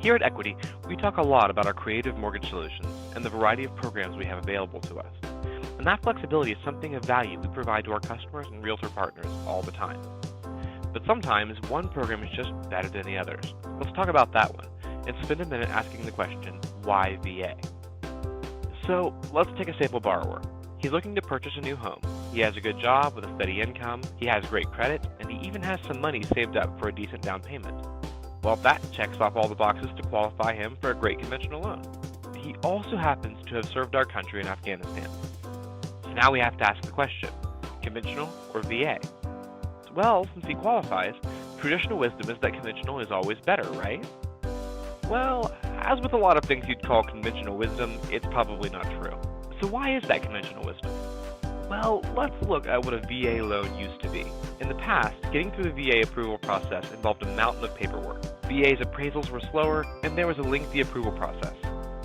Here at Equity, we talk a lot about our creative mortgage solutions and the variety of programs we have available to us. And that flexibility is something of value we provide to our customers and realtor partners all the time. But sometimes one program is just better than the others. Let's talk about that one and spend a minute asking the question, why VA? So let's take a sample borrower. He's looking to purchase a new home. He has a good job with a steady income, he has great credit, and he even has some money saved up for a decent down payment. Well, that checks off all the boxes to qualify him for a great conventional loan. He also happens to have served our country in Afghanistan. So now we have to ask the question, conventional or VA? Well, since he qualifies, traditional wisdom is that conventional is always better, right? Well, as with a lot of things you'd call conventional wisdom, it's probably not true. So why is that conventional wisdom? Well, let's look at what a VA loan used to be. In the past, getting through the VA approval process involved a mountain of paperwork. VA's appraisals were slower, and there was a lengthy approval process.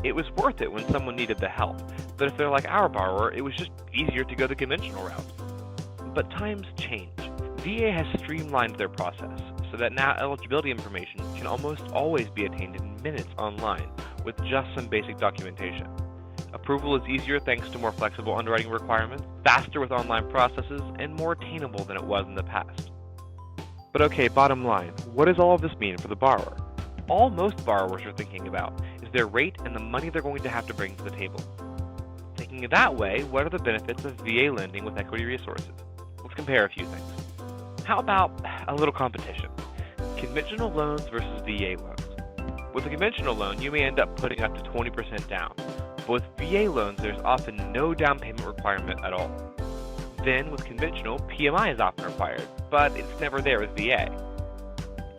It was worth it when someone needed the help, but if they're like our borrower, it was just easier to go the conventional route. But times change. VA has streamlined their process so that now eligibility information can almost always be attained in minutes online with just some basic documentation. Approval is easier thanks to more flexible underwriting requirements, faster with online processes, and more attainable than it was in the past. But okay, bottom line, what does all of this mean for the borrower? All most borrowers are thinking about is their rate and the money they're going to have to bring to the table. Thinking it that way, what are the benefits of VA lending with Equity Resources? Let's compare a few things. How about a little competition? Conventional loans versus VA loans. With a conventional loan, you may end up putting up to 20% down. But with VA loans, there's often no down payment requirement at all. Then, with conventional, PMI is often required, but it's never there with VA.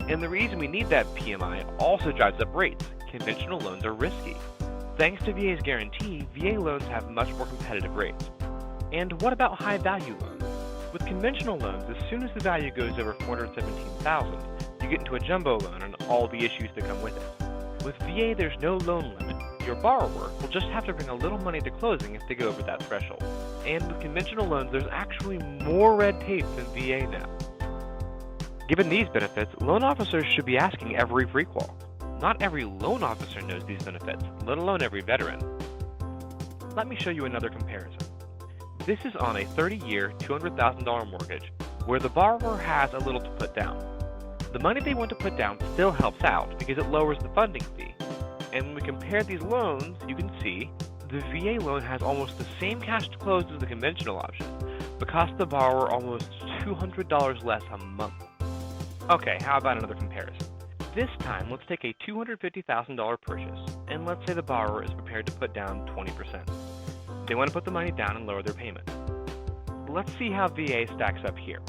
And the reason we need that PMI also drives up rates. Conventional loans are risky. Thanks to VA's guarantee, VA loans have much more competitive rates. And what about high-value loans? With conventional loans, as soon as the value goes over $417,000, you get into a jumbo loan and all the issues that come with it. With VA, there's no loan limit. Your borrower will just have to bring a little money to closing if they go over that threshold. And with conventional loans, there's actually more red tape than VA now. Given these benefits, loan officers should be asking every pre-qual. Not every loan officer knows these benefits, let alone every veteran. Let me show you another comparison. This is on a 30-year, $200,000 mortgage where the borrower has a little to put down. The money they want to put down still helps out because it lowers the funding fee. And when we compare these loans, you can see the VA loan has almost the same cash to close as the conventional option, but costs the borrower almost $200 less a month. Okay, how about another comparison? This time, let's take a $250,000 purchase, and let's say the borrower is prepared to put down 20%. They want to put the money down and lower their payment. Let's see how VA stacks up here.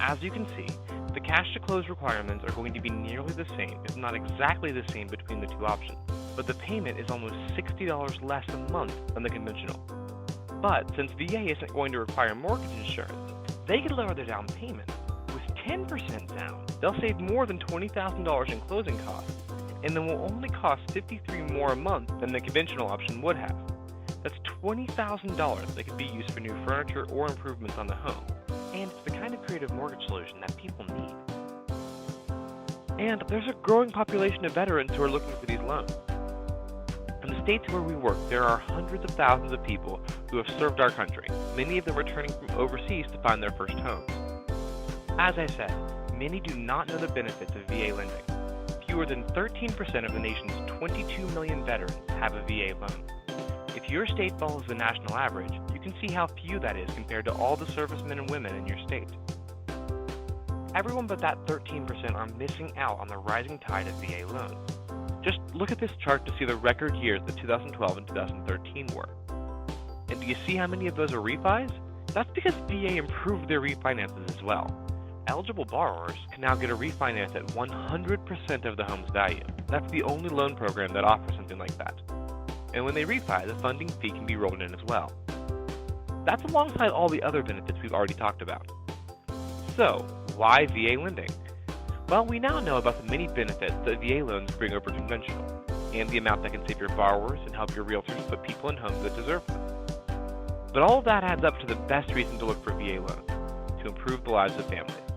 As you can see, the cash to close requirements are going to be nearly the same, if not exactly the same between the two options, but the payment is almost $60 less a month than the conventional. But since VA isn't going to require mortgage insurance, they could lower their down payment. With 10% down, they'll save more than $20,000 in closing costs, and then will only cost $53 more a month than the conventional option would have. That's $20,000 that could be used for new furniture or improvements on the home. And it's the kind of creative mortgage solution that people need. And there's a growing population of veterans who are looking for these loans. In the states where we work, there are hundreds of thousands of people who have served our country, many of them returning from overseas to find their first homes. As I said, many do not know the benefits of VA lending. Fewer than 13% of the nation's 22 million veterans have a VA loan. If your state follows the national average, you can see how few that is compared to all the servicemen and women in your state. Everyone but that 13% are missing out on the rising tide of VA loans. Just look at this chart to see the record years that 2012 and 2013 were. And do you see how many of those are refis? That's because VA improved their refinances as well. Eligible borrowers can now get a refinance at 100% of the home's value. That's the only loan program that offers something like that. And when they refi, the funding fee can be rolled in as well. That's alongside all the other benefits we've already talked about. So, why VA lending? Well, we now know about the many benefits that VA loans bring over conventional, and the amount that can save your borrowers and help your realtors put people in homes that deserve them. But all of that adds up to the best reason to look for VA loans, to improve the lives of families.